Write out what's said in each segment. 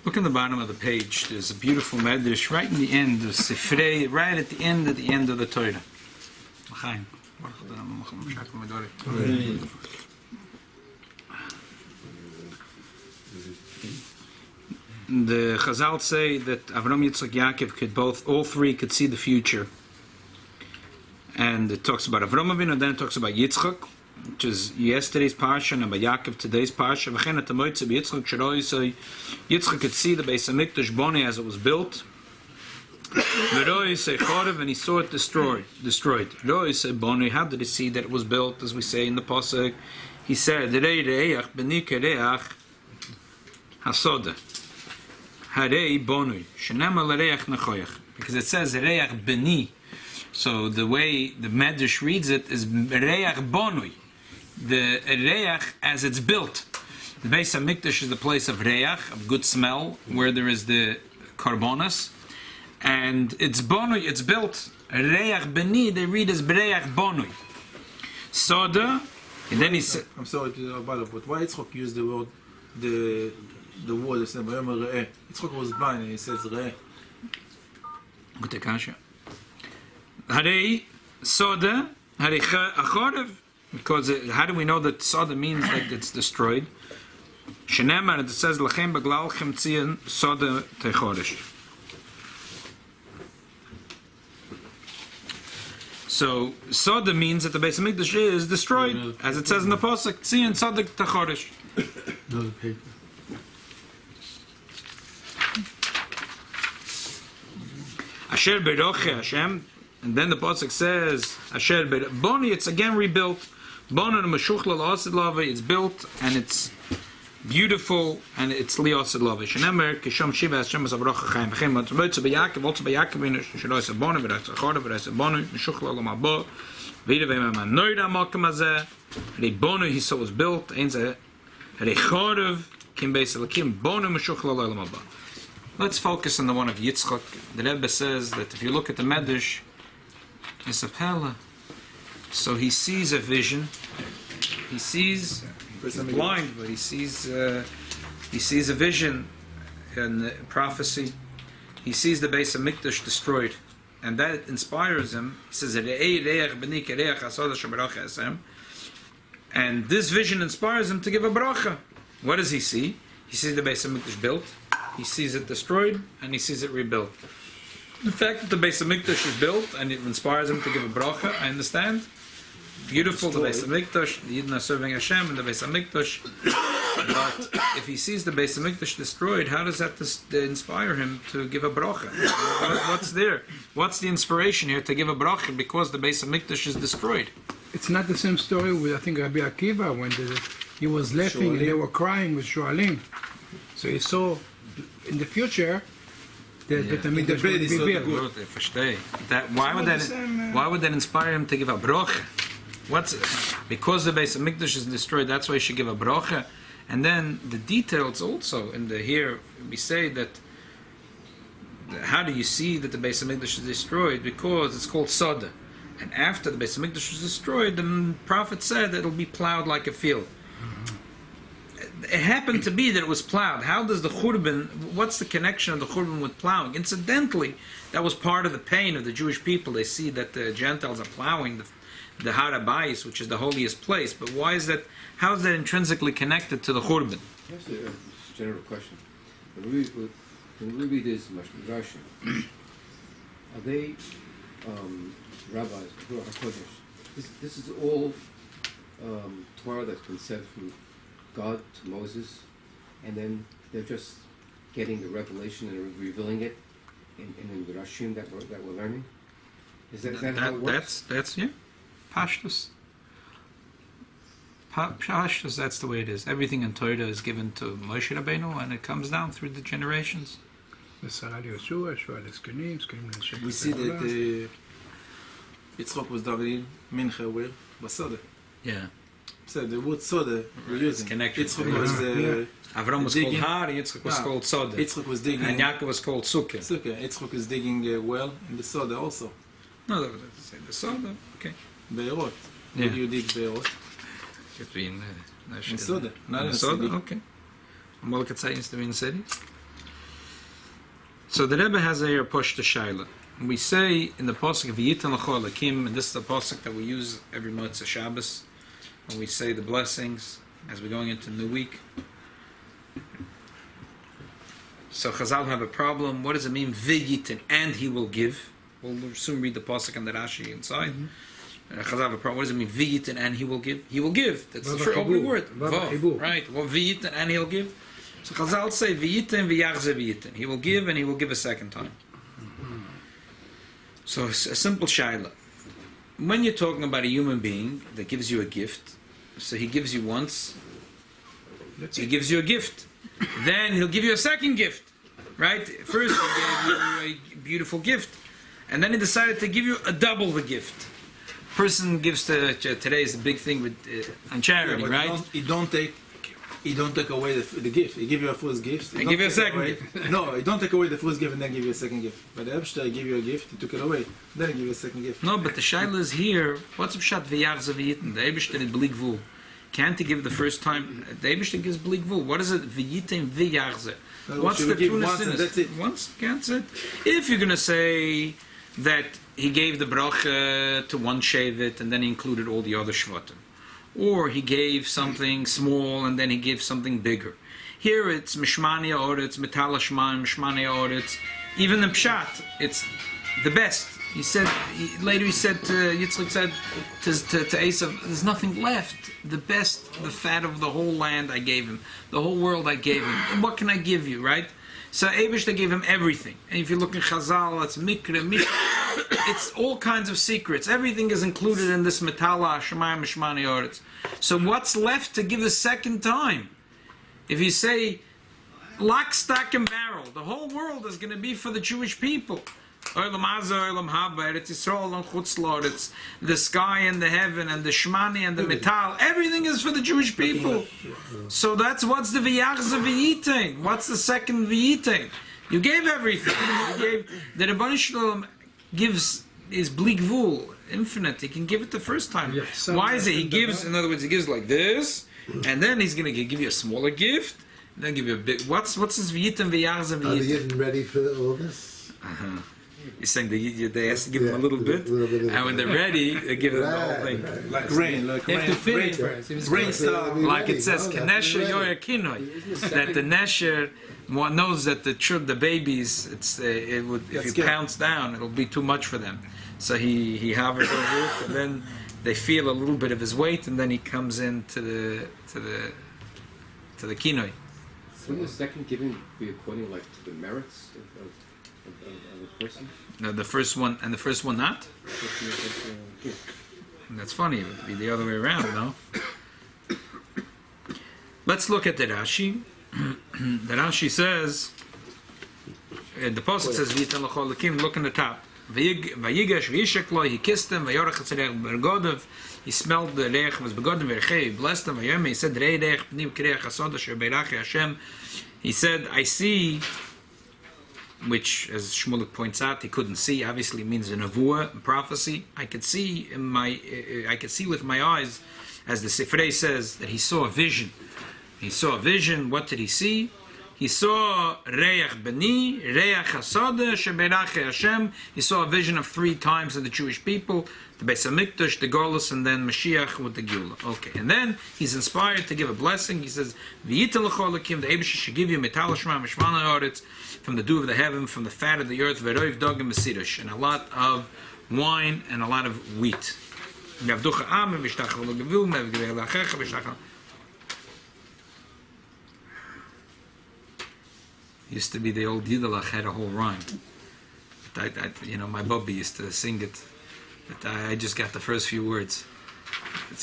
Look in the bottom of the page. There's a beautiful medrash right in the end of Sifrei, right at the end of the Torah. The Chazal say that Avram, Yitzchak, Yaakov could all three could see the future. And it talks about Avram Avinu, and then it talks about Yitzchak, which is yesterday's parsha, and about Yaakov today's parsha. Yitzchak could see the Beis Hamikdash Bonei as it was built. And he saw it destroyed. How did he see that it was built? As we say in the pasuk, he said, because it says reach beni. So the way the Medrash reads it is reach bonui. The reach as it's built. The Beis Hamikdash is the place of reach, of good smell, where there is the karbonas, and it's bonui, it's built. Reach beni, they read as reach bonui. Soda, and then he said. I'm sorry to bother, but why Yitzchok used the word the word? Yitzchok was blind, and he says re'eh. Good kasha. Harei soda, harei achorev. Because how do we know that soda means that it's destroyed? Shenemar, it says lachem baglalchem tzion soda techoresh. So soda means that the Beis Hamikdash is destroyed, as it says in the pasuk tzion soda techoresh. Asher beroche Hashem, and then the pasuk says Asher Boni. It's again rebuilt. Boni Meshuch L'Asid Lava. It's built and it's beautiful and it's L'Asid Lava. Shenemer Kisham Shiva Hashem Zavrocha Chaim V'Chem Motzei B'Yaakov also B'Yaakov Shelo Yisrael Boni V'Rachachor V'Rachachor Boni Meshuch L'Olam Haba V'Yida V'Yimam Noida Malkam Hazeh. The Boni he saw was built. Ein Zeh Rechorev Kim Beis Elokim Boni Meshuch L'Olam Haba. Let's focus on the one of Yitzchak. The Rebbe says that if you look at the Medrash, it's a pella. So he sees a vision. He sees, he's blind, but he sees a vision and prophecy. He sees the Beis Hamikdash destroyed, and that inspires him. He says, and this vision inspires him to give a bracha. What does he see? He sees the Beis Hamikdash built. He sees it destroyed, and he sees it rebuilt. The fact that the Beis Hamikdash is built, and it inspires him to give a bracha, I understand. Beautiful, the Beis Hamikdash, the Yidden are serving Hashem in the Beis Hamikdash. But if he sees the Beis Hamikdash destroyed, how does that inspire him to give a bracha? What's there? What's the inspiration here to give a bracha because the Beis Hamikdash is destroyed? It's not the same story with, I think, Rabbi Akiva, when he was laughing and they were crying with Shoalim. So he saw in the future that Beit Hamikdash will be built. Why would that inspire him to give a bracha? Because the Beis Hamikdash is destroyed, that's why he should give a bracha. And then the details also in here we say that how do you see that the Beis Hamikdash is destroyed? Because it's called Soda. And after the Beis Hamikdash was destroyed, the prophet said that it'll be plowed like a field. It happened to be that it was plowed. How does the Churban, what's the connection of the Churban with plowing? Incidentally, that was part of the pain of the Jewish people. They see that the Gentiles are plowing the Har HaBayis, which is the holiest place. But why is that? How is that intrinsically connected to the Churban? That's a general question. When we read this Midrash, are they rabbis, this is all Torah that's been said from God to Moses, and then they're just getting the revelation and revealing it in the Rashim that we're learning? Is that how it works? That's yeah. Parshyos. Parshyos, that's the way it is. Everything in Torah is given to Moshe Rabbeinu, and it comes down through the generations. We see that Yitzchok was davening mincha where Basoda. Yeah. So the word soda we're using. Yitzchok was Avram was digging. called Har, Yitzchok was called Soda. Yitzchok was digging. And Yaakov was called Sukkah. Yitzchok is digging a well in the soda also. No, that's the Soda. Okay. Be'erot. Yeah. Where do you dig be'erot? Between In soda. Not in Soda. city. Okay. Moleket used to be in the city. So the Rebbe has a here push to Shaila. We say in the pasuk of Yitan L'chol Lakim, and this is the pasuk that we use every Motzei Shabbos when we say the blessings as we're going into the new week. So Chazal have a problem. What does it mean? V'yitin, and he will give. We'll soon read the pasuk and the Rashi inside. Chazal have a problem. What does it mean? V'yitin, and he will give. He will give. That's the first opening word. Vav, right? Well, v'yitin, and he'll give. So Chazal say v'yitin v'yachze v'yitin. He will give, and he will give a second time. So it's a simple shaila. When you're talking about a human being that gives you a gift, so he gives you once, he gives you a gift. Then he'll give you a second gift, right? First he gave you a beautiful gift, and then he decided to give you a double the gift. Person gives today is the big thing with on charity, right? He don't take away the gift. He give you a first gift. He give you a second gift. No, he don't take away the first gift and then give you a second gift. But the Ebshter give you a gift, he took it away, then he give you a second gift. No, but the shaila is here. What's pshat v'yachze v'yitin? The Ebshter is blig vul. Can't he give the first time? The Ebshter gives blig vul. What is it? V'yitin v'yachze. What's the tunis in That's it. Once, can't it? If you're going to say that he gave the bracha to one shevet and then he included all the other shvatim, or he gave something small and then he gave something bigger. Here it's mishmania oretz, metal shman, mishmania oretz. Even the pshat, it's the best. He said later. He said to Yitzchak said to Esav, "There's nothing left. The best, the fat of the whole land I gave him. The whole world I gave him. And what can I give you, right?" So Eibush, they gave him everything. And if you look in Chazal, it's mikra, it's all kinds of secrets. Everything is included in this metala, shemayim, mishmani, oretz. So what's left to give a second time? If you say, lock, stock, and barrel, the whole world is going to be for the Jewish people. Olam Hazah, Olam Haba, Eretz Yisrael, Olam Chutz La'aretz, the sky and the heaven and the shmani and the metal, everything is for the Jewish people. So what's the v'yachze v'yitin? What's the second v'yitin? You gave everything. You gave, the Rebbeinu Shalom gives his blig vul, infinite. He can give it the first time. Yes. Why is it? He gives, in other words, he gives like this, and then he's going to give you a smaller gift, then give you a big, what's his v'yitin v'yachze v'yitin? Are they getting ready for all this? Uh-huh. He's saying they have to give them a little bit, and when they're ready, they give them the whole thing. Like rain, like They have to rain. finish first. If it's Rain good. star. Like it says, "Kenesher yoyer kinoi," that the nesher one knows that the babies, if he scared. pounds down, it'll be too much for them. So he hovers over it, and then they feel a little bit of his weight, and then he comes into the kinoi. Wouldn't the second giving be according like to the merits of the person? No, the first one and the first one not. That's funny. It would be the other way around, no? Let's look at the Rashi. The Rashi says, the pasuk says, "V'yitan l'chol lakim." Look in the top. Vayigash v'yishak lo. He kissed him. Vayorach etzerech bergodav. He smelled the reich was begodim v'rechei. He blessed him. Vayom. He said, "Rei reich pnim kireich hasoda asher beirachi Hashem." He said, "I see," which, as Shmulik points out, he couldn't see. Obviously, means a nevuah, prophecy. I could see with my eyes, as the Sifrei says, that he saw a vision. He saw a vision. What did he see? He saw Reach Beni, Reach Hasoda, Sheberache Hashem. He saw a vision of 3 times of the Jewish people, the Beis HaMikdash, the Golus, and then Mashiach with the Geula. Okay, and then he's inspired to give a blessing. He says, V'yita l'chol lakim, the Eibush should give you metal shma mishmana oretz, from the dew of the heaven, from the fat of the earth, v'roiv dogim b'sirush, and a lot of wine and a lot of wheat. Yavducha amim v'shtachal l'gevil, mevgevei l'achecha v'shtachal. Used to be the old Yiddelach had a whole rhyme. My Bubby used to sing it, but I just got the first few words.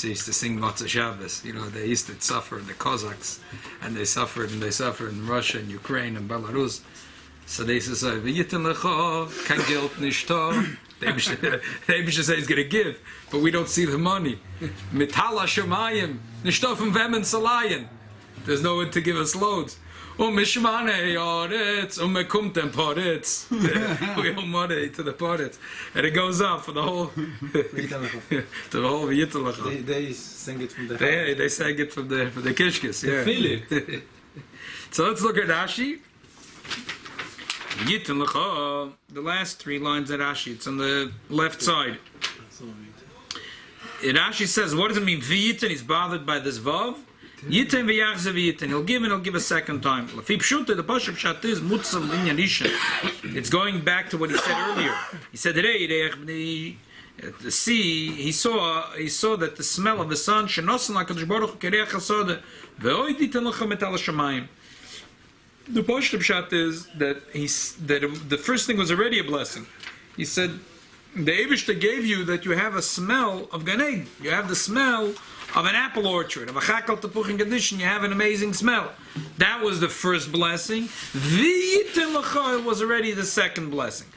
He used to sing Motzei Shabbos. They used to suffer, the Cossacks, and they suffered in Russia and Ukraine and Belarus. So they used to say, "V'yitin lecho, kein Geld nicht da." The Eibush says he's going to give, but we don't see the money. Mitala shemayim, nicht da from Vemen Salayan. There's no one to give us loads. Mishmane Yoretz, Mekumtem Poretz. We owe money to the Poretz. And it goes up for the whole V'yitalach. They sing it from the They sang it from the Kishkis, yeah. Feel it. So let's look at Rashi. Yitin lecha. The last three lines at Rashi, it's on the left side. Rashi says, what does it mean? V'yitin, he's bothered by this vav. Yitin v'yachze v'yitin. He'll give and he'll give a second time. L'fi pshuta, the pasuk pshat is mutzav linyan isha. It's going back to what he said earlier. He said, the sea, he saw that the smell of the sun, shenosan l'kadosh baruch hu kereach hasada, ve'oid yitin lecha metal hashamayim. The pasuk pshat is that the first thing was already a blessing. He said, the Eibishter gave you that you have a smell of Gan Eden. You have the smell of an apple orchard, of a chakal tepuch condition. You have an amazing smell. That was the first blessing. V'yitin lecha was already the second blessing.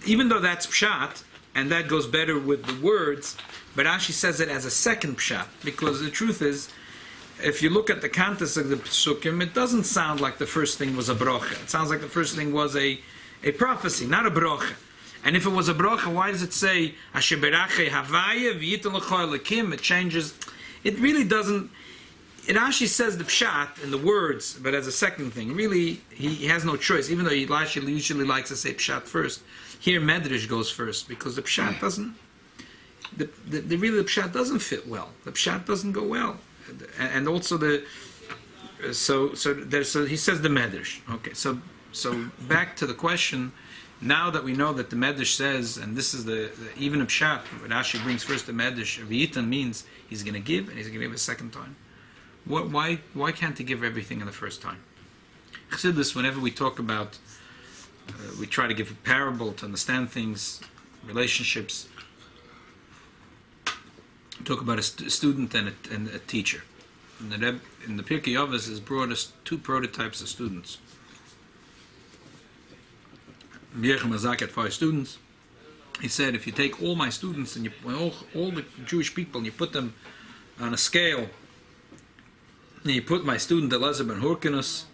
Even though that's pshat, and that goes better with the words, but Rashi says it as a second pshat, because the truth is, if you look at the context of the psukim, it doesn't sound like the first thing was a bracha. It sounds like the first thing was a prophecy, not a bracha. And if it was a bracha, why does it say Asher berache havaya v'yitin lecha elikim? It changes. It really doesn't. It actually says the pshat in the words, but as a second thing. Really, he has no choice. Even though he usually likes to say pshat first, here medrash goes first because the pshat doesn't. The pshat doesn't fit well. The pshat doesn't go well, and also so he says the medrash. Okay, so back to the question. Now that we know that the Medrash says, and this is the even a pshat, Rashi brings first the Medrash, V'yitan means he's going to give, and he's going to give a second time. Why can't he give everything in the first time? Chassidus, whenever we talk about, we try to give a parable to understand things, relationships. We talk about a student and a teacher. And in the Pirkei Avos has brought us two prototypes of students. Mazak had 5 students. He said, if you take all my students and all the Jewish people and you put them on a scale, and you put my student Elazar ben Hurkanus,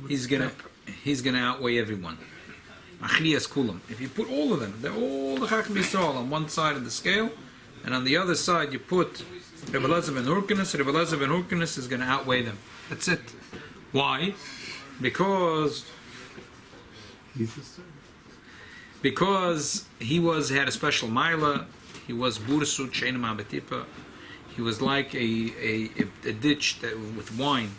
he's gonna outweigh everyone. Achlias kulam. If you put all of them, they're all the Chacham Yisrael on one side of the scale, and on the other side you put Rabbi Elazar ben Hurkanus. Rabbi Elazar ben Hurkanus is going to outweigh them. That's it. Why? Because he had a special maila. He was burasut she'ein ma'abetipa. He was like a ditch that with wine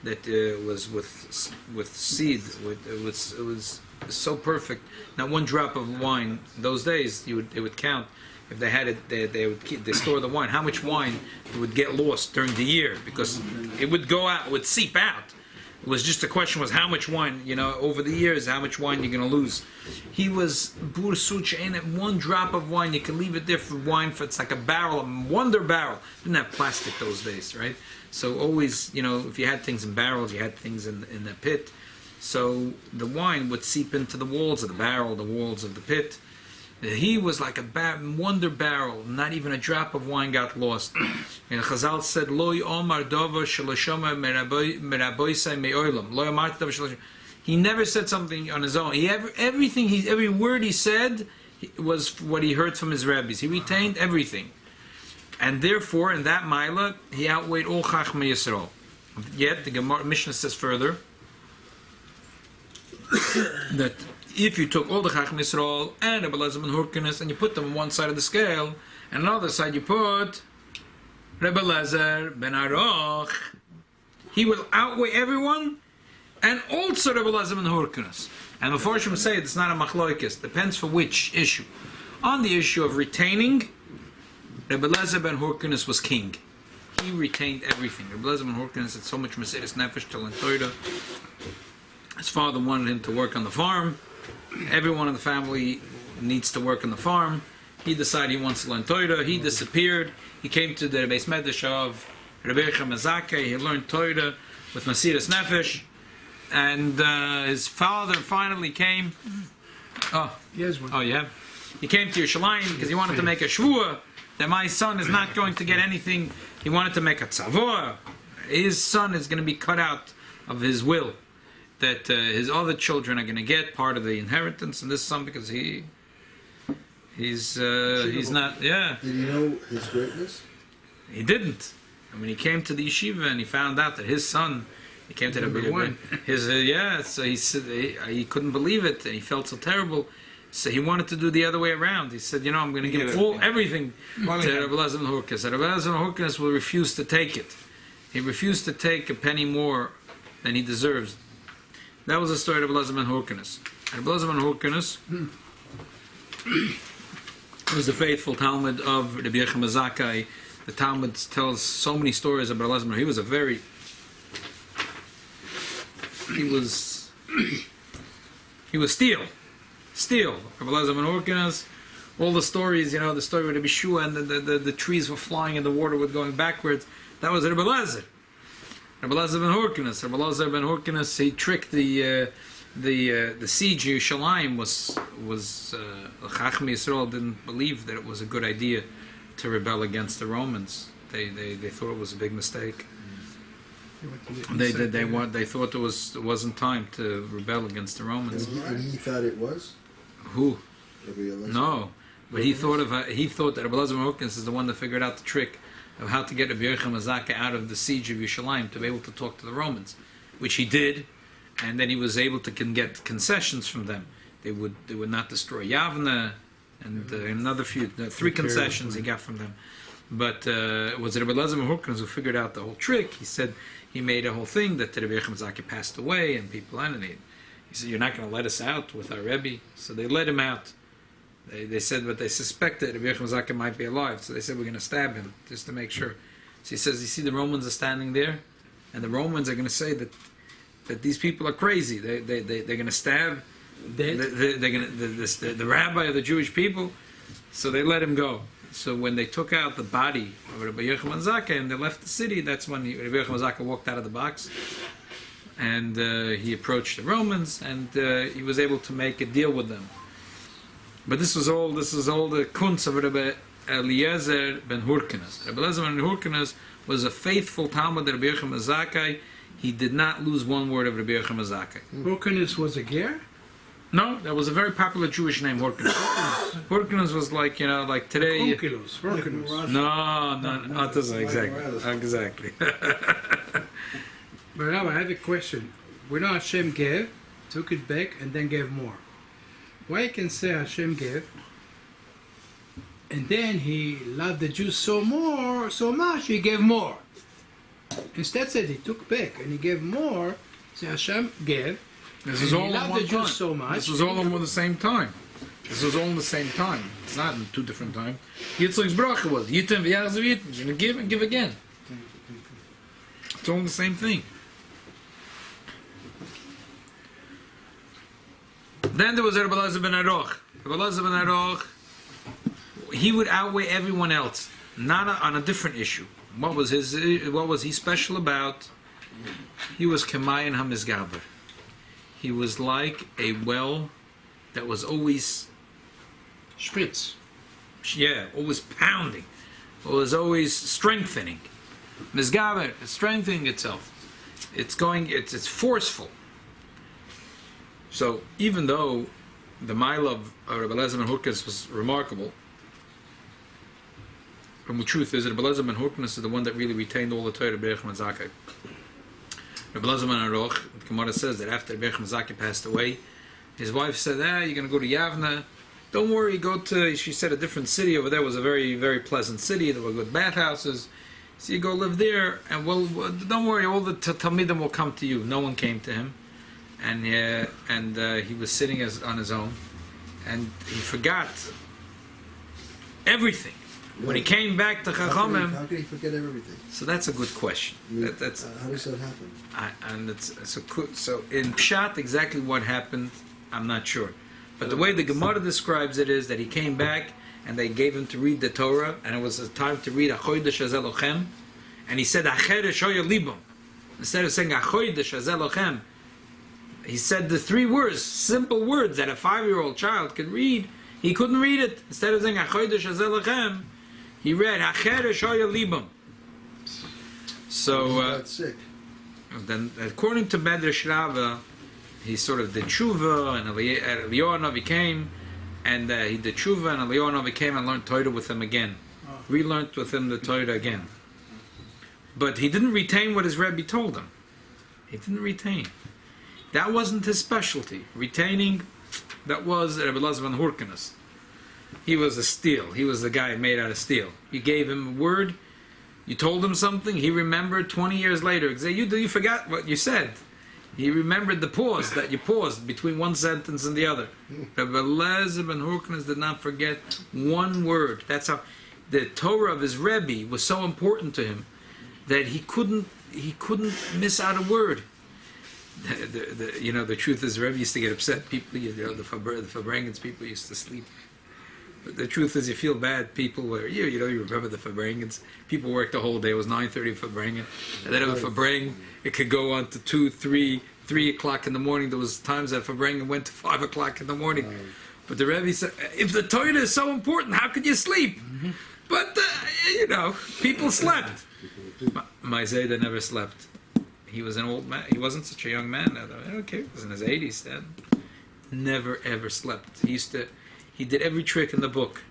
that was with seed. It was so perfect. Not one drop of wine. In those days, they would count. If they had it, they store the wine. How much wine would get lost during the year because it would go out, it would seep out. It was just the question was how much wine, over the years, how much wine you're going to lose. He was bur such, ain't it? One drop of wine, you can leave it there for wine, it's like a barrel, a wonder barrel. Didn't have plastic those days, right? So always, if you had things in barrels, you had things in the pit. So the wine would seep into the walls of the barrel, the walls of the pit. He was like a wonder barrel. Not even a drop of wine got lost. And Chazal said, "Lo yomar davar shalashoma meraboisai me'olam." Lo yomar davar shalashoma. He never said something on his own. Every word he said was what he heard from his rabbis. He retained everything, and therefore, in that maila, he outweighed all Chachmei Yisrael. Yet the Gemara Mishnah says further that if you took all the Chachmei Yisrael and Rabbi Elazar ben Hurkanus and you put them on one side of the scale, and on the other side you put Rabbi Elazar ben Aroch, he will outweigh everyone, and also Rabbi Elazar ben Hurkanus. And the Mefarshim say it's not a machloikis, depends for which issue. On the issue of retaining, Rabbi Elazar ben Hurkanus was king. He retained everything. Rabbi Elazar ben Hurkanus had so much Mesiras Nefesh till in Torah. His father wanted him to work on the farm. Everyone in the family needs to work on the farm. He decided he wants to learn Torah. He disappeared. He came to the Beis Medrash of Rabbi Yochanan Marsov. He learned Torah with Mesiras Nefesh. And his father finally came. Oh, yes, one. Oh, you have? He came to Yerushalayim because he wanted to make a shvuah that my son is not going to get anything. He wanted to make a tzavor. His son is going to be cut out of his will. That his other children are going to get part of the inheritance, and this son because he's not. Yeah. Did he know his greatness? He didn't. And when he came to the yeshiva and he found out that his son He came to the Number one. So he said he couldn't believe it, and he felt so terrible. So he wanted to do the other way around. He said, I'm going to give everything to Rabbi Elazar ben Hurkos. And Rabbi Elazar ben Hurkos will refuse to take it. He refused to take a penny more than he deserves. That was the story of Rabbi Elazar ben Hurkos. Rabbi Elazar ben Hurkos was the faithful Talmud of Rabbi Yochanan Marsov. The Talmud tells so many stories about Elazar ben Hurkos. He was steel. Rabbi Elazar ben Hurkos, all the stories, the story with Rabbi Shua and the trees were flying and the water was going backwards. That was Rabbi Elazar. Rabbi Elazar ben Hurkos. Rabbi Elazar ben Hurkos, he tricked the siege of Yerushalayim was Chacham Yisrael didn't believe that it was a good idea to rebel against the Romans. They thought it was a big mistake. They thought it wasn't time to rebel against the Romans. And he thought it was? Who? Rabbi Elazar? No, but he thought that Rabbi Elazar ben Hurkos is the one that figured out the trick of how to get Rabbi Yochanan Marsov out of the siege of Yerushalayim to be able to talk to the Romans, which he did, and then he was able to get concessions from them. They would not destroy Yavna, and another few, 3 concessions he got from them. But it was Rabbi Elazar ben Hurkos who figured out the whole trick. He said he made a whole thing that Rabbi Yochanan Marsov passed away, and people he said, "You're not going to let us out with our Rebbe." So they let him out. They said, but they suspected Rabbi Yochanan Marsov might be alive, so they said, "We're going to stab him just to make sure." So he says, "You see, the Romans are standing there, and the Romans are going to say that these people are crazy. They're going to stab the rabbi of the Jewish people." So they let him go. So when they took out the body of Rabbi Yochanan Marsov and they left the city, that's when Rabbi Yochanan Marsov walked out of the box, and he approached the Romans, and he was able to make a deal with them. But this is all the kunz of Rabbi Eliezer ben Hurkos. Rabbi Eliezer ben Hurkos was a faithful Talmud of Rabbi Yochanan Marsov. He did not lose one word of Rabbi Yochanan Marsov. Hurkos was a ger? No, that was a very popular Jewish name, Hurkos. Hurkos was like today. Hurkos. No, not exactly. But now I have a question. We know Hashem gave, took it back, and then gave more. Why can say Hashem gave, and then he loved the Jews so much, he gave more? Instead said he took back and he gave more. So Hashem gave. This is all he loved the Jews so much. This was all at the same time. This was all in the same time. It's not in 2 different times. Yitzchok's bracha was Yitim v'Yachzav Yitim. You're going to give and give again. It's all the same thing. Then there was Rabbi Elazar ben Aroch. Rabbi Elazar ben Aroch, he would outweigh everyone else, not on a different issue. What was he special about? He was Kemayin HaMizgaber. He was like a well that was always Spritz. Always pounding. It was always strengthening. Mizgaber is strengthening itself. It's forceful. So even though the mile of Rabbi Elazar ben Hurkos was remarkable, the truth is that Rabbi Elazar ben Hurkos is the one that really retained all the Torah of Rabbi Yochanan Marsov. Rabbi Elazar ben Aroch, the Gemara says that after Rabbi Yochanan Marsov passed away, his wife said, you're going to go to Yavna. Don't worry, she said a different city over there was a very, very pleasant city. There were good bathhouses. So you go live there, and don't worry, all the Talmidim will come to you. No one came to him. And he was sitting on his own, and he forgot everything. When he came back to Chachamim, how could he forget everything? So that's a good question. How does that happen? So in Pshat, exactly what happened, I'm not sure. But the way the Gemara describes it is that he came back and they gave him to read the Torah, and it was a time to read Achoydesh Hazeh Lochem, and he said Acheresh Hoya Libam. Instead of saying Achoydesh Hazeh Lochem, he said the 3 words, simple words that a 5-year-old child could read. He couldn't read it. Instead of saying Achoydesh Hazeh Lochem, he read Acheresh Hoya Libam. So he got sick. Then, according to Medrash Rava, he sort of did tshuva, and Eliyahu came, and he did tshuva, and Eliyahu came and learned Torah with him again. Relearned with him the Torah again. But he didn't retain what his Rebbe told him. He didn't retain. That wasn't his specialty. Retaining, that was Rabbi Elazar ben Hurkanus. He was a steel. He was the guy made out of steel. You gave him a word, you told him something, he remembered 20 years later. You forgot what you said. He remembered the pause that you paused between one sentence and the other. Rabbi Elazar ben Hurkanus did not forget one word. That's how the Torah of his Rebbe was so important to him that he couldn't miss out a word. The truth is, Rebbe used to get upset. People, the Fabrengens people used to sleep. But the truth is, you feel bad. People were, you remember the Fabrengens. People worked the whole day. It was 9:30 Fabrengen, and then a Fabreng, it could go on to 2, 3 o'clock in the morning. There was times that Fabrengen went to 5 o'clock in the morning. But the Rebbe said, if the Torah is so important, how could you sleep? But people slept. My Zayda never slept. He was an old man. He wasn't such a young man. Okay, he was in his 80s then. Never ever slept. He did every trick in the book.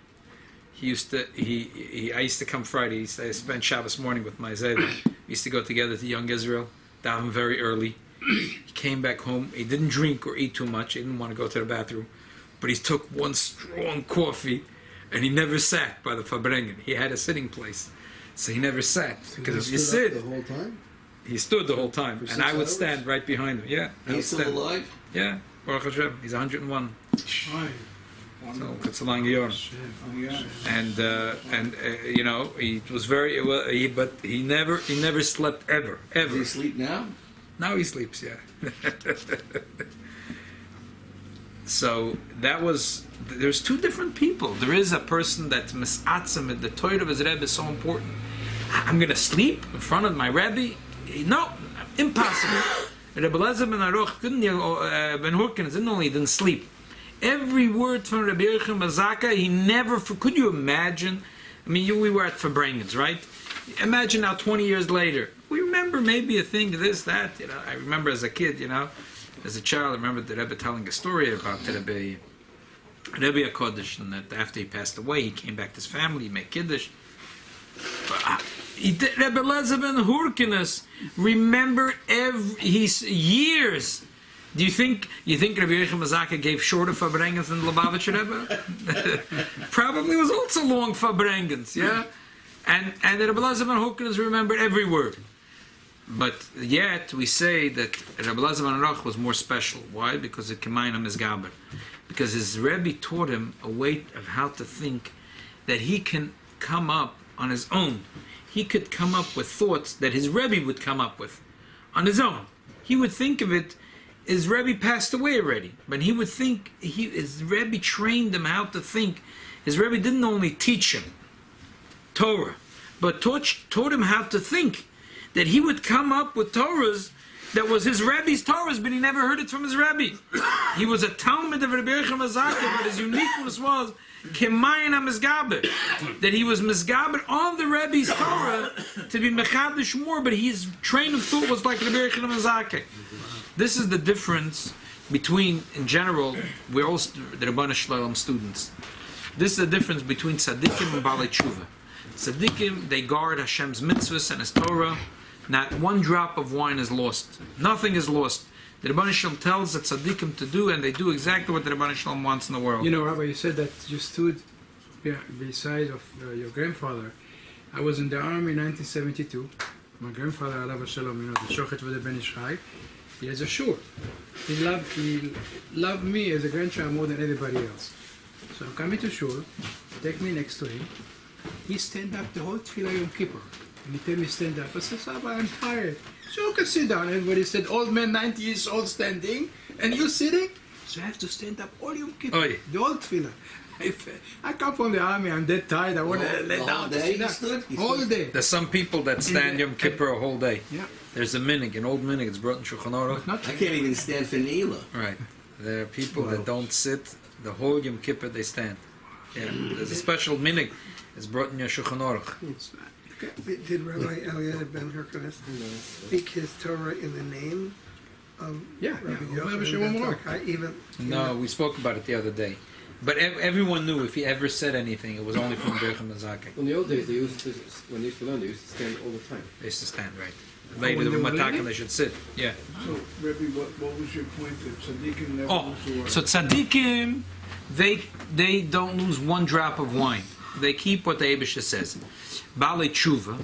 I used to come Friday. I spent Shabbos morning with my Zayda. We used to go together to Young Israel, daven very early. He came back home. He didn't drink or eat too much. He didn't want to go to the bathroom. But he took one strong coffee, and he never sat by the Fabrengen. He had a sitting place. So he never sat. Because if you sit... the whole time? He stood the whole time. And I would stand right behind him. Yeah. He's still alive? Yeah. Baruch Hashem. He's 101. So it's a long year. And he was very but he never slept ever. Does he sleep now? Now he sleeps, yeah. So there's two different people. There is a person that's misatzim, the Torah of his Rebbe is so important. I'm going to sleep in front of my Rebbe? No, impossible. Rabbi Elazar ben Hurkanus didn't sleep. Every word from Rabbi Yochanan Marsov, he never, could you imagine? I mean, we were at Fabrengens, right? Imagine now 20 years later. We remember maybe a thing, this, that, I remember as a kid, as a child, I remember the Rebbe telling a story about the Rebbe HaKodesh, and that after he passed away, he came back to his family, he made Kiddush. Rabbi Elazar ben Hurkanus remembered his years. Do you think Rabbi Yochanan Marsov gave shorter Fabrengens than Lubavitcher Rebbe? Probably was also long Fabrengens, yeah? And Rabbi Elazar ben Hurkanus remembered every word. But yet we say that Rabbi Elazar ben Hurkanus was more special. Why? Because it Kemayim HaMizgaber. Because his Rebbe taught him a way of how to think that he can come up on his own. He could come up with thoughts that his Rebbe would come up with on his own. He would think of it. His Rebbe passed away already, but he would think, his Rebbe trained him how to think. His Rebbe didn't only teach him Torah, but taught him how to think. That he would come up with Torahs that was his Rebbe's Torahs, but he never heard it from his Rebbe. He was a Talmud of Rabbi Yochanan Marsov, but his uniqueness was Kemayim HaMizgaber, that he was Mizgaber on the Rebbe's Torah to be Mechadish more, but his train of thought was like Rabbi Yochanan Marsov. This is the difference between, in general, we're all the Rabbanu Shalom students. This is the difference between Tzaddikim and Balei Tshuva. Tzaddikim, they guard Hashem's mitzvahs and His Torah. Not one drop of wine is lost. Nothing is lost. The Rabbanu Shalom tells the Tzaddikim to do, and they do exactly what the Rabbanu Shalom wants in the world. Rabbi, you said that you stood beside of your grandfather. I was in the army in 1972. My grandfather, Alav Shalom, the Shochet with the Ben Ishai. He has a shul. He loved me as a grandchild more than anybody else. So I'm coming to shul, take me next to him. He stand up the whole Tefillah Yom Kippur. And he tell me stand up. I said, Saba, I'm tired. So you can sit down. Everybody said, old man, 90 years old, standing. And you sitting? So I have to stand up all Yom Kippur. Oh, yeah. The whole Tefillah. I come from the army, I'm dead tired, I want to lay down. All the day. There's some people that stand Yom Kippur a whole day. Yeah. There's a minhag, an old minhag, it's brought in Shulchan Aruch. I can't even stand for Neila. Right. There are people that don't sit the whole Yom Kippur, they stand. Yeah. There's a special minhag, it's brought in your Shulchan Aruch. Did Rabbi Eliezer ben Hurkanus speak his Torah in the name of Rabbi Yochanan ben Even No, we spoke about it the other day. But everyone knew if he ever said anything, it was only from Rabbi Yochanan Marsov. In the old days, when they used to learn, they used to stand all the time. They used to stand, right. later when the they were matakan leaving? they should sit. Yeah. So, Rebbe, what was your point that tzaddikim never Oh, lose the word? so tzaddikim, they don't lose one drop of wine. They keep what the Eibusha says. Baalei tshuva,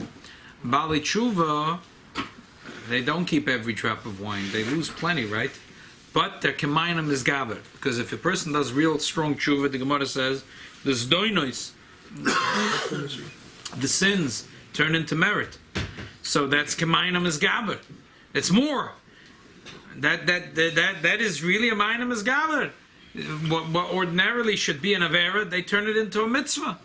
they don't keep every drop of wine. They lose plenty, right? But their kemainam is gaber, because if a person does real strong tshuva, the Gemara says, the zdoinos, the sins turn into merit. So that's kemainam is gaber. It's more. That is really a mainam is gaber. What ordinarily should be an avera, they turn it into a mitzvah.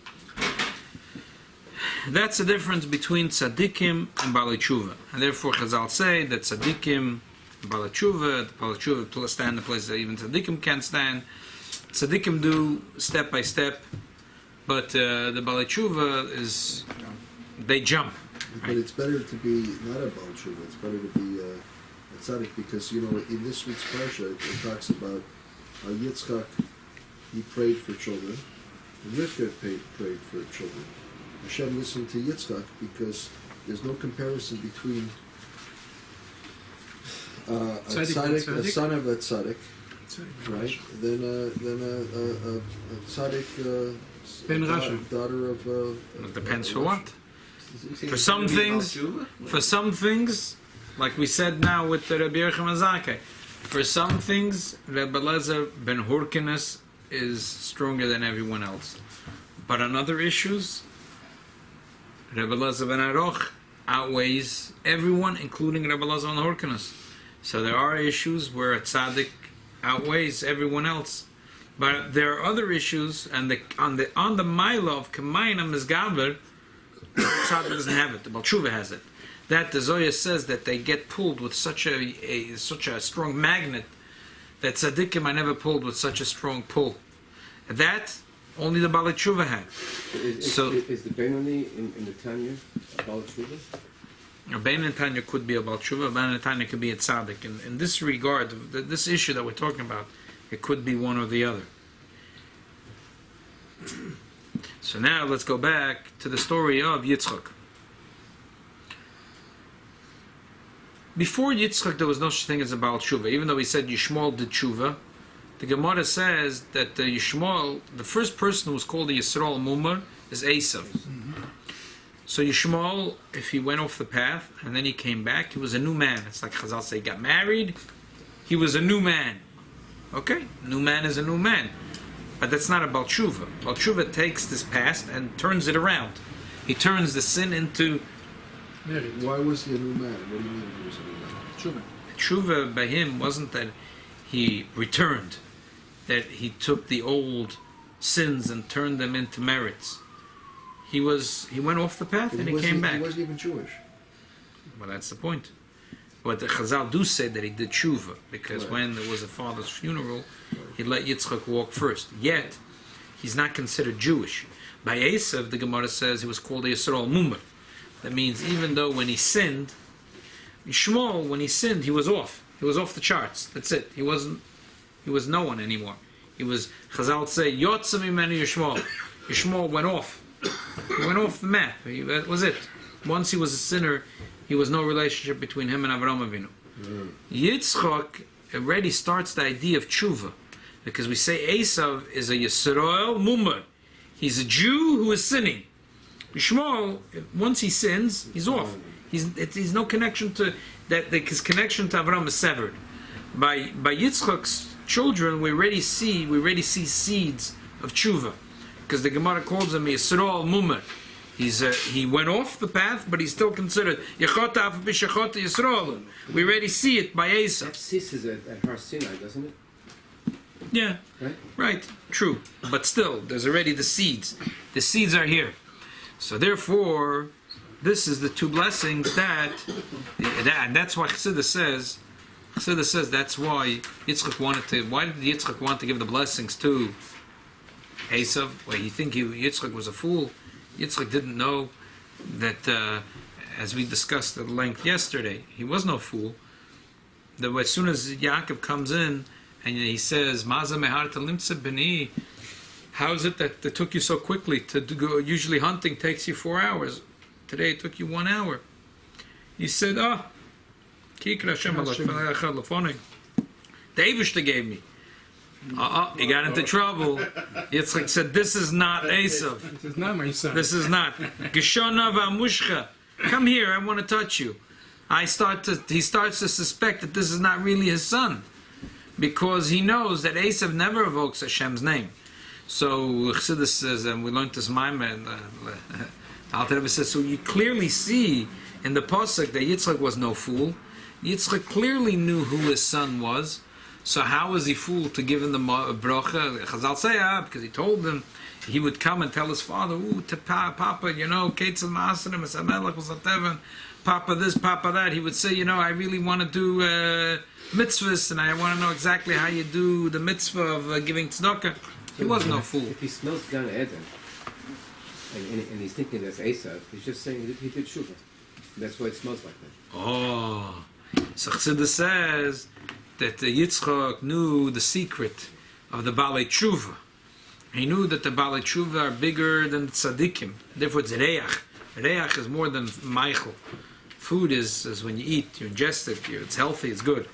That's the difference between tzaddikim and baalei tshuva. And therefore Chazal say that tzaddikim, baalei tshuva stand the place that even tzaddikim can't stand. Tzaddikim do step by step, but the baalei tshuva is, they jump. But it's better to be not a Baal Tshuva, it's better to be a tzaddik, because, you know, in this week's parsha, it talks about yitzchock, he prayed for children, and Rivka prayed for children. Hashem listened to Yitzchak because there's no comparison between a tzaddik, a son of a tzaddik, right? Than a tzaddik, Ben Rasha. daughter of. It depends for what. For some things, like we said now with the Rabbi Yochanan Marsov, for some things, Rebbe Lezer ben Hurkinus is stronger than everyone else. But on other issues, Rebbe Lezer ben Aroch outweighs everyone, including Rebbe Lezer ben Hurkinus. So there are issues where a tzaddik outweighs everyone else. But there are other issues, and on the Maila of Kemainam is Gaber, tzaddik doesn't have it. The Baal Tshuva has it. That the Zoya says that they get pulled with such a strong magnet that tzaddikim are never pulled with such a strong pull. That only the Baal Tshuva had. Is the Benoni in the Tanya a Baal Tshuva? A Bein and Tanya could be a Baal Tshuva, a Bein and Tanya could be a tzaddik. In this regard, this issue that we're talking about, it could be one or the other. So now let's go back to the story of Yitzchock. Before Yitzchock, there was no such thing as a Baal Tshuva. Even though he said Yishmael did Tshuva, the Gemara says that Yishmael, the first person who was called the Yisrael Mumar, is Esav. So Yishmael, if he went off the path and then he came back, he was a new man. It's like Chazal say, he got married, he was a new man. Okay, new man is a new man. But that's not a Baal Tshuva. Baal Tshuva takes this past and turns it around. He turns the sin into... Why was he a new man? What do you mean he was a new man? Tshuva by him wasn't that he returned, that he took the old sins and turned them into merits. He went off the path and he came back. He wasn't even Jewish. Well, that's the point. But the Chazal do say that he did tshuva, because Right. when there was a father's funeral, he let Yitzchak walk first. Yet, he's not considered Jewish. By Esav, the Gemara says he was called a Yisrael Mumar. That means even though when he sinned, Yishmael, when he sinned, he was off. He was off the charts. That's it. He was no one anymore. He was, Chazal say, Yotza mimenu Yishmael. Yishmael went off. He went off the map. That was it. Once he was a sinner, he was no relationship between him and Avraham Avinu. Yitzchak already starts the idea of tshuva, because we say Esav is a Yisrael Mumar. He's a Jew who is sinning. Yishmael, once he sins, he's off. He's no connection to that. His connection to Avraham is severed. By Yitzchak's children, we already see seeds of tshuva, because the Gemara calls him Yisrael Mumar. He went off the path, but he's still considered Yechota Af B'Shechota Yisrael. We already see it by Esav. That ceases at Har Sinai, doesn't it? Yeah, right, true. But still, there's already the seeds. The seeds are here. So therefore, this is the two blessings and that's why Chassidus says that's why Yitzchak wanted to. Why did Yitzchak want to give the blessings to Esav? Well, you think Yitzchak was a fool? Yitzchak didn't know that, as we discussed at length yesterday, he was no fool. That as soon as Yaakov comes in and he says, "Maza meharta limtza b'ni," how is it that it took you so quickly to go? Usually hunting takes you 4 hours. Today it took you 1 hour. He said, Kikra Hashem alafnei echad lefoni. The Eibishter gave me. He got into trouble. Yitzchak said, "This is not Esav. This is not my son. This is not. Geshona v'amushcha. Come here, I want to touch you." He starts to suspect that this is not really his son, because he knows that Esav never evokes Hashem's name. So Chassidus says, and we learned this Maimon, and Alter Rebbe says, so you clearly see in the pasuk that Yitzchak was no fool. Yitzchak clearly knew who his son was. So how was he fooled to give him the bracha? Chazal say, because he told him he would come and tell his father, to Papa, Ketzal Ma'asarim, Esamelech V'Satevan, Papa this, Papa that. He would say, I really want to do mitzvahs, and I want to know exactly how you do the mitzvah of giving tzedakah. He was no fool. If he smells Gan Eden, and he's thinking that's Esav, he's just saying that he did Shuvah. That's why it smells like that. Oh, so Chassidus says that Yitzchak knew the secret of the Balei Tshuva. He knew that the Balei Tshuva are bigger than the tzaddikim. Therefore, it's reach. Reach is more than Michael. Food is when you eat, you ingest it, it's healthy, it's good.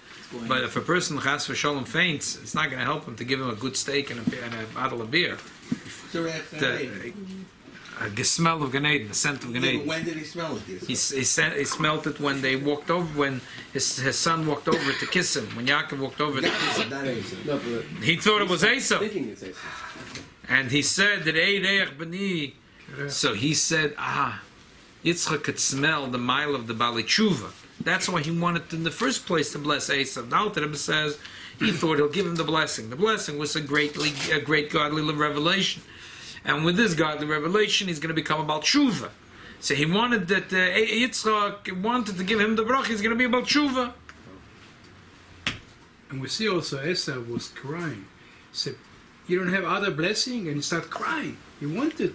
But if a person chas v'shalom faints, it's not going to help him to give him a good steak and a bottle of beer. The smell of Gan Eden, the scent of Gan Eden. When did he smell it? He smelled it when they walked over, when his son walked over to kiss him. When Yaakov walked over to kiss him. No, but He thought it was Esav. thinking it's Esav. And he said that Eirech B'ni. So he said, Yitzchak could smell the mile of the Balei Tshuva. That's why he wanted in the first place to bless Esav. Now the Rebbe says he thought he'll give him the blessing. The blessing was a great godly revelation. And with this godly revelation, he's going to become a Baal Tshuva. So he wanted that Yitzchak wanted to give him the bracha. He's going to be a Baal Tshuva. And we see also Esav was crying. He said, "You don't have other blessing?" And he started crying. He wanted,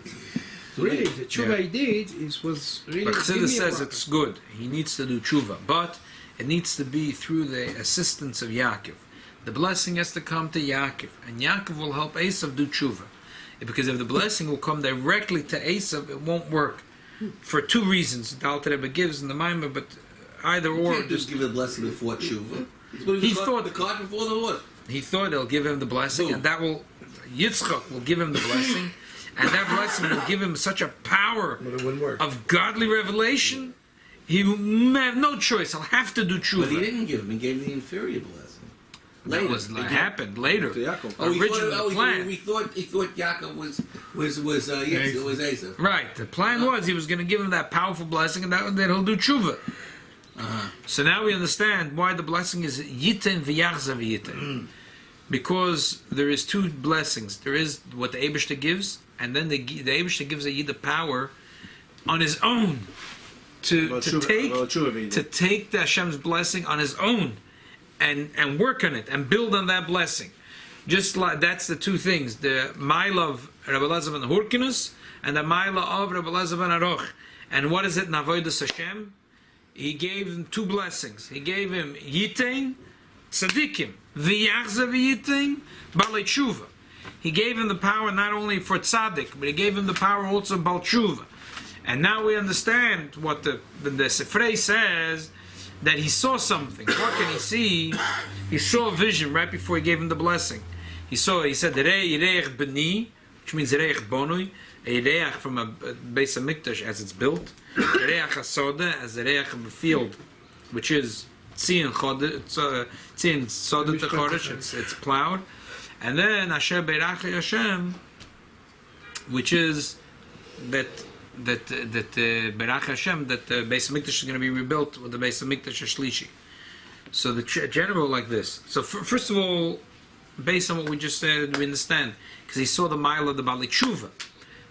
really, the tshuva he did was really. But give me Chassidus a says bracha. it's good. He needs to do tshuva, but it needs to be through the assistance of Yaakov. The blessing has to come to Yaakov, and Yaakov will help Esav do tshuva. Because if the blessing will come directly to Esav, it won't work. For two reasons. The Alter Rebbe gives in the Maimah, but either You or. can't just give the blessing before tshuva. He thought the cart before the horse. He thought it'll give him the blessing, and that will, Yitzchak will give him the blessing, and that blessing will give him such a power But it wouldn't work. of godly revelation. He will have no choice. He'll have to do tshuva. But he didn't give him. He gave the inferior blessing. That was happened later. To Yaakov. Original plan. He thought Yaakov was Esav. Right. The plan was he was going to give him that powerful blessing, and then he'll do tshuva. So now we understand why the blessing is yiten v'yachza v'yiten. Because there is two blessings. There is what the Eibishter gives, and then the Eibishter gives a yid the power on his own to take the Hashem's blessing on his own and work on it and build on that blessing. Just like that's the two things: the mila of Rabbi Elazar ben Hurkinus and the mila of Rabbi Elazar ben Aroch. And what is it? Navodas Hashem. He gave him two blessings. He gave him Yitain, Tzadikim, V'yachza v'yitain, Balei Tshuva. He gave him the power not only for Tzadik, but he gave him the power also of Baal Tshuva. And now we understand what the Sifrei says, that he saw something. What can he see? He saw a vision right before he gave him the blessing. He said, Yireich B'ni, which means Yireich Bonui, a Yireich from a base of Mikdash as it's built, Yireich HaSoda as the Yireich of the field, which is Tzion Soda Techodesh, it's plowed. And then Asher Beirach Hashem, which is that Beirach Hashem, that the Beis Hamikdash is going to be rebuilt with the Beis Hamikdash Shlishi. So the general like this. So first of all, based on what we just said, we understand because he saw the mile of the Balei Tshuva.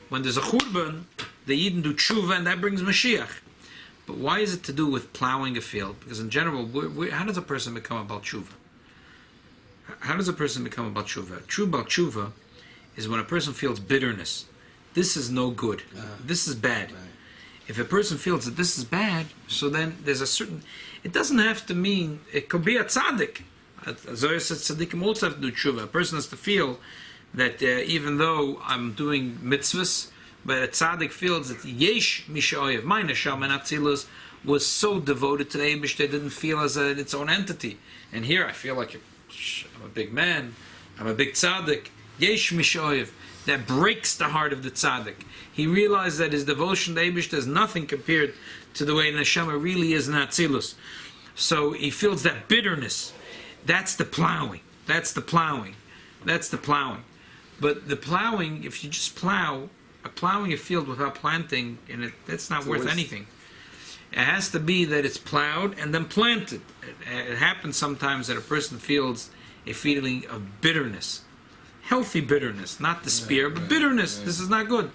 When there's a churban, the Yidden do tshuva, and that brings Mashiach. But why is it to do with plowing a field? Because in general, how does a person become a Baal Tshuva? How does a person become a Baal Tshuva? True Baal Tshuva is when a person feels bitterness. This is no good. This is bad. Right. If a person feels that this is bad, so then there's a certain... It doesn't have to mean... It could be a tzaddik. Zohar says tzaddikim also have to do tshuva. A person has to feel that even though I'm doing mitzvahs, but a tzaddik feels that yesh misha'oyev, my neshama and atzilus was so devoted to the Eibush, they didn't feel as its own entity. And here I feel like I'm a big man, I'm a big tzaddik. Yesh mishoyev, that breaks the heart of the tzaddik. He realized that his devotion to Eibush is nothing compared to the way neshama really is in Atzilus. So he feels that bitterness. That's the plowing. That's the plowing. That's the plowing. But the plowing, if you just plowing a field without planting, and that's not worth anything. It has to be that it's plowed and then planted. It happens sometimes that a person feels a feeling of bitterness. Healthy bitterness, not despair, but bitterness. This is not good.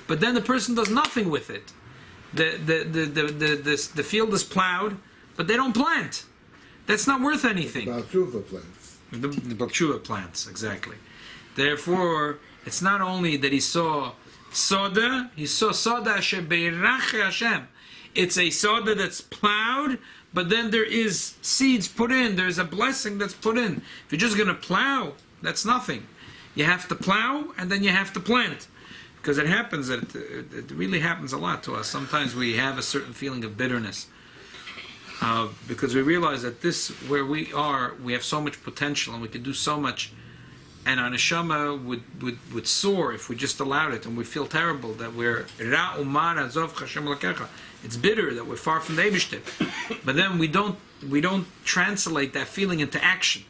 But then the person does nothing with it. The field is plowed, but they don't plant. That's not worth anything. Balchuva plants. The Balchuva plants, exactly. Therefore, it's not only that he saw soda, he saw soda asher beirache Hashem. It's a soda that's plowed, but then there is seeds put in. There's a blessing that's put in. If you're just going to plow, that's nothing. You have to plow, and then you have to plant. Because it happens, it really happens a lot to us. Sometimes we have a certain feeling of bitterness. Because we realize that this, where we are, we have so much potential, and we could do so much. And our neshama would soar if we just allowed it, and we feel terrible that we're ra umar azov Hashem lakecha. It's bitter that we're far from the Eibishter. But then we don't translate that feeling into action.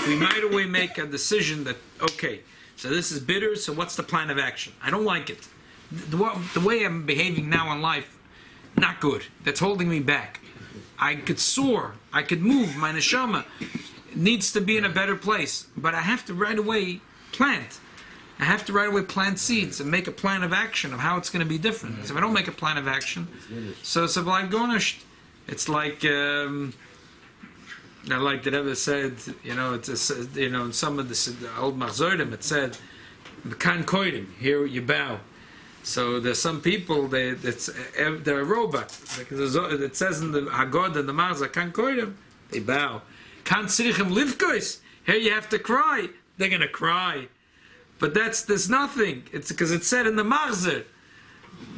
We might away make a decision that, okay, so this is bitter, so what's the plan of action? I don't like it. The way I'm behaving now in life, not good. That's holding me back. I could soar. I could move. My neshama needs to be in a better place. But I have to right away plant. I have to right away plant seeds and make a plan of action of how it's going to be different. So if I don't make a plan of action, so like garnished, it's like the Rebbe said, it's in some of the old Machzorim it said, "Kan koidim," here you bow. So there's some people they're a robot. It says in the Haggadah and the Marzah, "Kan koidim," they bow. "Kan tzrichim livkos," here you have to cry. They're going to cry. But there's nothing. It's because it said in the Marzah.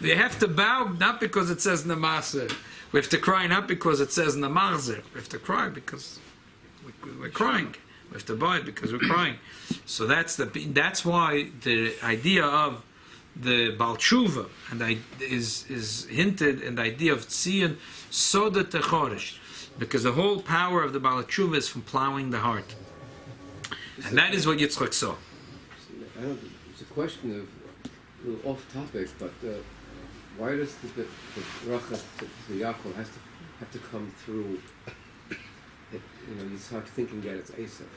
They have to bow not because it says in the Marzah. We have to cry not because it says in the Marzah. We have to cry because we're crying. We have to bow because we're crying. So that's why the idea of the Baal Tshuva and is hinted in the idea of Tzion Soda Techorish, because the whole power of the Baal Tshuva is from plowing the heart, and that is what Yitzchock saw. It's a question of a little off topic, but why does the bracha to Yaakov have to come through? You start thinking that it's Esav.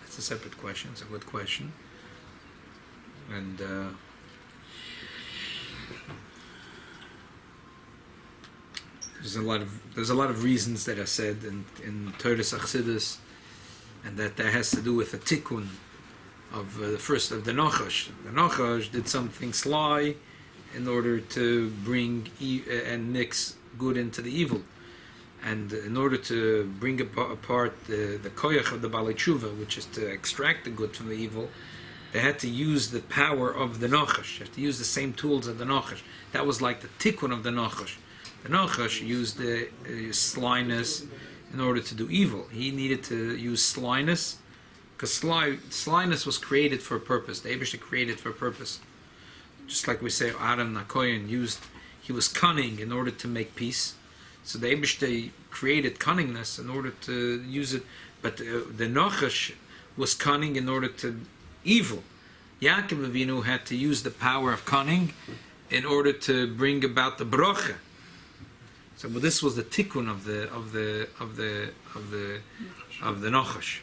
That's a separate question. It's a good question, and there's a lot of reasons that are said in toldos Achsidus, and that has to do with the tikkun of the Nachash. The Nachash did something sly in order to bring and mix good into the evil, and in order to bring apart the koyach of the Balei Tshuva, which is to extract the good from the evil, they had to use the power of the Nachash. They had to use the same tools of the Nachash. That was like the tikkun of the Nachash. The Nachash used the slyness in order to do evil. He needed to use slyness, because slyness was created for a purpose. The Eibishter created for a purpose. Just like we say, Adam Nakoyan he was cunning in order to make peace. So the Eibishter created cunningness in order to use it. But the Nachash was cunning in order to evil. Yaakov Avinu had to use the power of cunning in order to bring about the bracha. So, but this was the tikkun of the Nachash.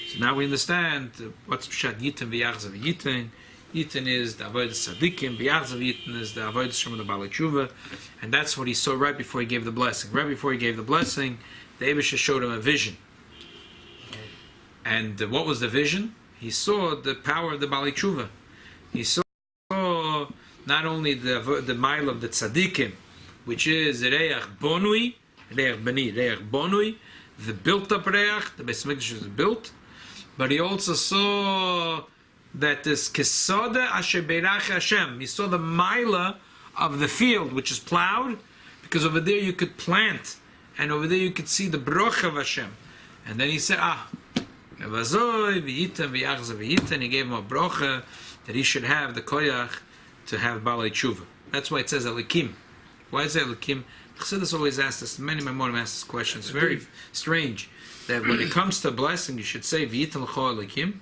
So now we understand what's Pshat Yitin v'Yachzav Yitin. Yitin is the avodas tzadikim, v'Yachzav Yitin is the avodas Shem the Balei Tshuva, and that's what he saw right before he gave the blessing. Right before he gave the blessing, the Eibishter showed him a vision. And what was the vision? He saw the power of the Balei Tshuva. He saw not only the mile of the tzadikim, which is reach bonui, the built-up reach, the Beis Mikdash is built, but he also saw that this kesoda asher beirach Hashem. He saw the mila of the field which is plowed, because over there you could plant, and over there you could see the bracha of Hashem. And then he said, and he gave him a bracha that he should have the koyach to have balei tshuva. That's why it says elikim. Why is it elikim? Chassidus always asks us, many Maimonim ask this question. It's very strange that when it comes to blessing, you should say v'yitan l'cho elikim.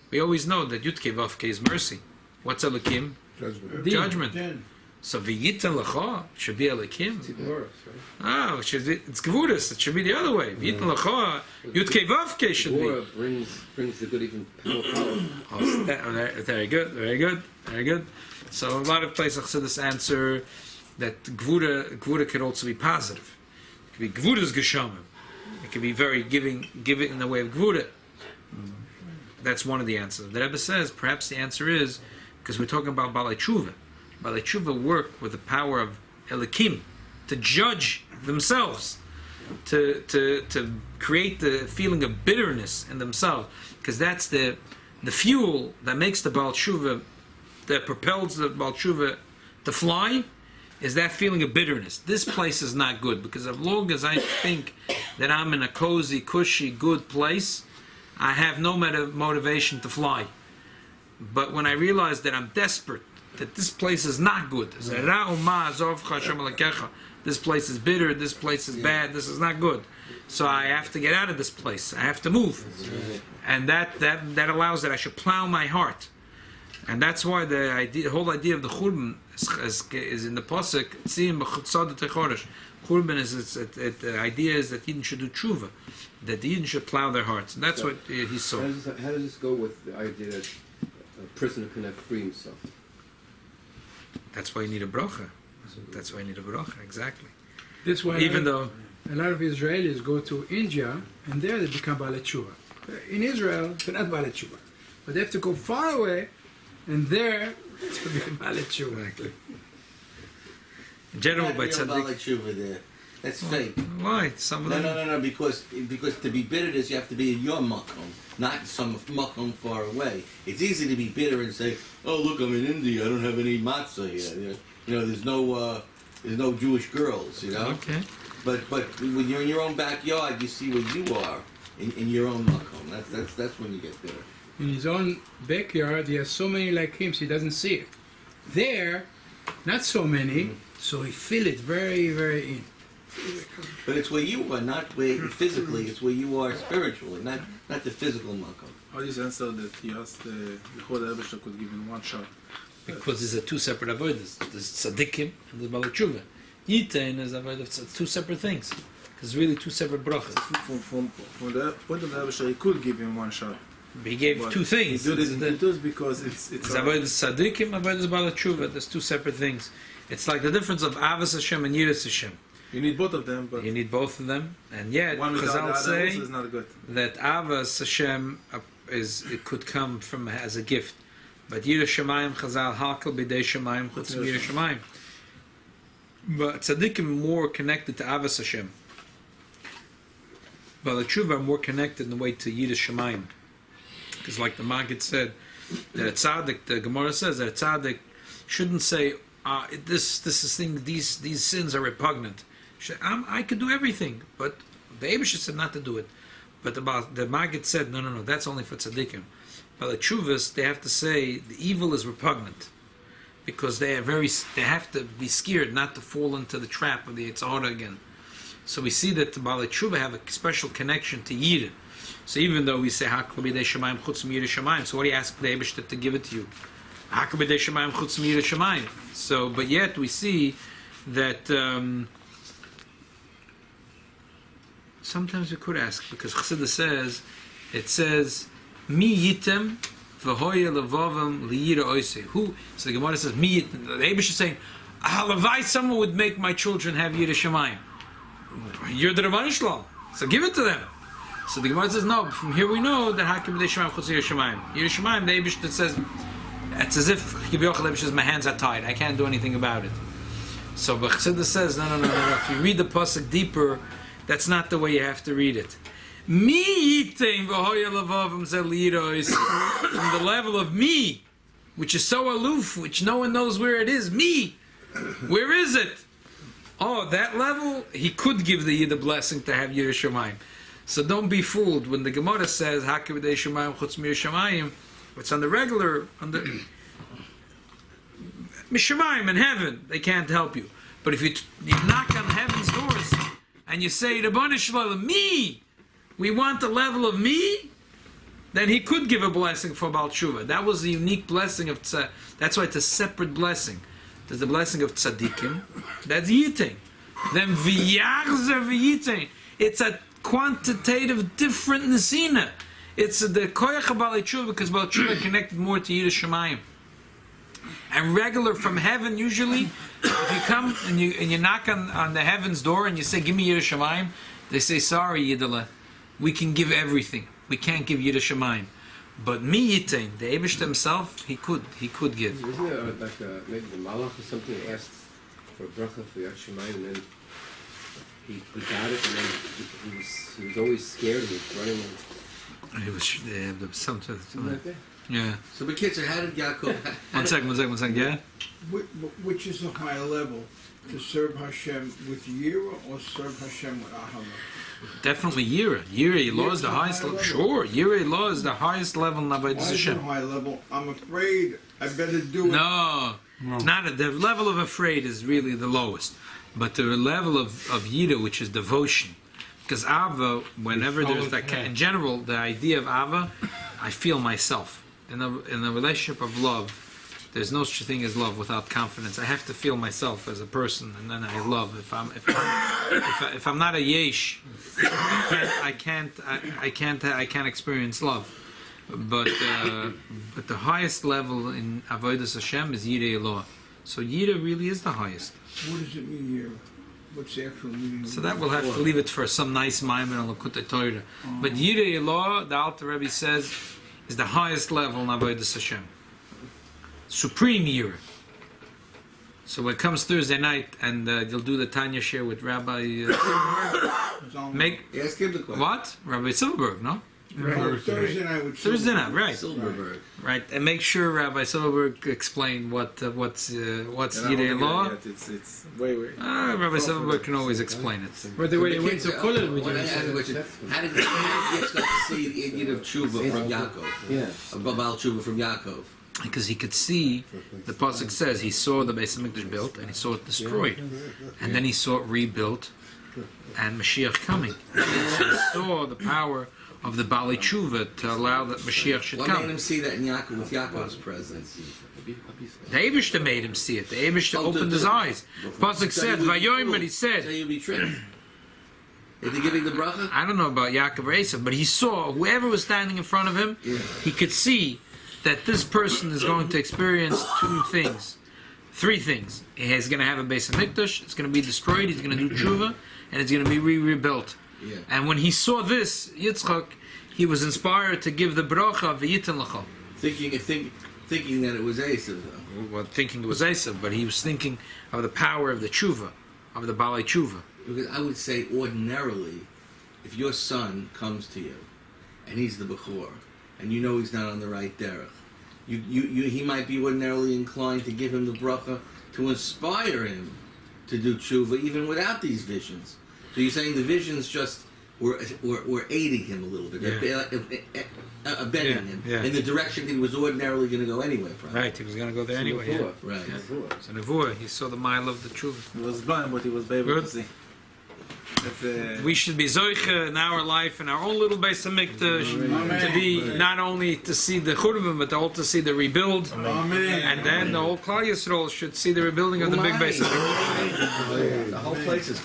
We always know that Yud Kei Vav Kei is mercy. What's elikim? Judgment. So v'yitan l'cho should be elikim. Oh, it's gvuras. It should be the other way. V'yitan l'cho Yud Kei Vav Kei should be. Brings the good even power. Very good, very good, very good. So a lot of places Chassidus answer that gvura could also be positive. It could be gvura's geshamim. It could be very give it in the way of gvura. That's one of the answers. The Rebbe says perhaps the answer is because we're talking about balei tshuva. Balei tshuva work with the power of elikim to judge themselves, to create the feeling of bitterness in themselves, because that's the fuel that makes the balei tshuva, that propels the balei tshuva to fly, is that feeling of bitterness. This place is not good, because as long as I think that I'm in a cozy, cushy, good place, I have no motivation to fly. But when I realize that I'm desperate, that this place is not good, this place is bitter, this place is bad, this is not good, so I have to get out of this place, I have to move. And that allows that I should plow my heart. And that's why the whole idea of the churban is in the pasuk. Churban is the idea is that Yidden should do tshuva, that the Yidden should plow their hearts, and that's what he saw. How does this go with the idea that a prisoner cannot free himself? That's why you need a bracha. That's why you need a bracha. Exactly. That's why even though a lot of Israelis go to India and there they become balei tshuva. In Israel, they're not balei tshuva, but they have to go far away. And there, to be balei tshuva. Exactly. In general, by tzaddik there. That's fake. Why? Some of them. No. Because to be bitter is you have to be in your makom, not some makom far away. It's easy to be bitter and say, "Oh, look, I'm in India. I don't have any matzah here. You know, there's no Jewish girls. You know." Okay. But when you're in your own backyard, you see where you are in your own makom. That's when you get bitter. In his own backyard, he has so many like him, so he doesn't see it. There, not so many, so he feel it very, very in. But it's where you are, not where physically. It's where you are spiritually, not the physical makom. How do you answer that he asked the whole Rebbe could give in one shot? Because these are two separate avodas. There's tzaddikim and there's balei tshuva. Yitain is avodah, two separate things. There's really two separate brachas. From the point of the Rebbe, he could give him one shot. He gave but two things. He does because it's avodah tzaddikim, avodah balei tshuva. There's two separate things. It's like the difference of avos Hashem and yiras Hashem. You need both of them, but you need both of them, and yet Chazal say is not good. that avos Hashem it could come from as a gift, but yiras Shemayim Chazal hakel b'dei Shemayim chutz yiras Shemayim. But tzaddikim more connected to avos Hashem. But the tshuva are more connected in the way to yiras Shemayim, because like the Maggid said that a tzaddik, the Gemara says that a tzaddik shouldn't say these sins are repugnant. I could do everything, but the Eibusha said not to do it. But the Maggid said, no, that's only for tzaddikim. But the tshuvas, they have to say the evil is repugnant, because they have to be scared not to fall into the trap of the yitzchock again. So we see that the balei tshuva have a special connection to Yid. So even though we say hakel b'dei Shemayim chutz miyiras Shemayim, so what do you ask the Eibusha to give it to you? Hakel b'dei Shemayim chutz miyiras Shemayim. So, but yet we see that. Sometimes we could ask, because Chassidus says, Mi yitem v'hoya levavim liyira oisei. Who? So the Gemara says, Mi yitem. The Eibush is saying, halavai, someone would make my children have yiras Shemayim. You're the Rabbanu Shalom, so give it to them. So the Gemara says, no, from here we know that hakim b'dei Shemayim chutz yiras Shemayim. Yiras Shemayim, the Eibush that says, it's as if the Eibush says, my hands are tied, I can't do anything about it. So but Chassidus says, no. If you read the pasuk deeper, that's not the way you have to read it. Me yitem v'hoya levavim ze liyira oisei. From the level of me, which is so aloof, which no one knows where it is. Me, Where is it? Oh, that level, he could give the Yid a blessing to have Yireh Shamayim. So don't be fooled when the Gemara says Hakir B'dei Shamayim Chutz Mir Shamayim. It's on the regular, on the Mishamayim in heaven. They can't help you. But if you knock on heaven's doors and you say, Rabbanu Shalom, me, we want the level of me, then he could give a blessing for Baal Tshuva. That was the unique blessing of Tzaddik. That's why it's a separate blessing. There's the blessing of Tzaddikim. That's Yiting. Then V'yachzer V'yiting. It's a quantitative different Nesina. It's the Koyach of Baal Tshuva because Baal Tshuva connected more to Yireh Shamayim. And regular from heaven, usually, if you come and you knock on the heaven's door and you say, give me Yireh Shamayim, they say, sorry, Yidala, we can give everything. We can't give Yireh Shamayim. But me Yitain, the Eibush himself, he could give. Isn't there like maybe the Malach or something asked for a bracha for Yireh Shamayim and then he got it and then he was always scared, he was running and... It was something like that? Yeah. So, but kids, how did Yaakov? One second. Yeah. Which is a higher level? To serve Hashem with Yira or serve Hashem with Ahava? Definitely Yira. Yira Elah is the highest level. Sure, Yira Elah is the highest level in Avodas Why is it a Hashem. high level? I'm afraid I better do it. No, not the level of afraid is really the lowest, but the level of Yira, which is devotion. Because Ava, whenever there's that, in general, the idea of Ava, I feel myself. In a relationship of love, there's no such thing as love without confidence. I have to feel myself as a person, and then I love. If I'm not a yesh, I can't experience love. But the highest level in Avodas Hashem is Yireh Elah. So Yireh really is the highest. What does it mean here? What's the actual meaning? So that we'll have to leave it for some nice maimer on lekuti Torah. But Yireh Elah, the Alter Rebbe says, is the highest level in Avodas Hashem. Supreme Yireh. So when it comes Thursday night, and you'll do the Tanya share with Rabbi... Ask him the question. What? Rabbi Silverberg, no? Thursday night with Thursday night, right. Silverberg. Right, and make sure Rabbi Silverberg explain what's Yireh Elah. It's way. Rabbi Silverberg can always explain it. But the way he went to Kollel, we How did Yitzchak see the Indian of Tshuva from Yaakov? Yeah. Of Baal Tshuva from Yaakov? Because he could see, the pasuk says, he saw the Beis Hamikdash built and he saw it destroyed, and then he saw it rebuilt, and Mashiach coming. So he saw the power of the Baalei Tshuva to allow that Mashiach should What come. made him see that in Yaakov with Yaakov's presence? The Eibishter made him see it. The Eibishter opened his eyes. Pasuk said, "Vayomer," he So said. you'll be tricked. Is he giving the bracha? I don't know about Yaakov or Esav, but he saw whoever was standing in front of him. He could see that this person is going to experience three things. He's going to have a Beis Hamikdash. It's going to be destroyed. He's going to do tshuva, and it's going to be rebuilt. Yeah. And when he saw this, Yitzchock, he was inspired to give the bracha v'yitin l'cha. Thinking that it was Esav, though. Well, thinking it was Esav, but he was thinking of the power of the tshuva, of the Baalei Tshuva. Because I would say ordinarily, if your son comes to you, and he's the Bechor, and you know he's not on the right derech, he might be ordinarily inclined to give him the bracha to inspire him to do tshuva even without these visions. So you're saying the visions just were aiding him a little bit, abetting him in the direction he was ordinarily going to go anyway. Probably. Right, he was going to go there anyway. Yeah. Right. It's a nevuah. He saw the mile of the tshuva. He was blind, but he was able to see. We should be zoiche in our life, in our own little Beis Hamikdash, to be not only to see the churban, but also to see the rebuild. And then the whole Klal Yisrael should see the rebuilding of the big Beis Hamikdash. The whole place is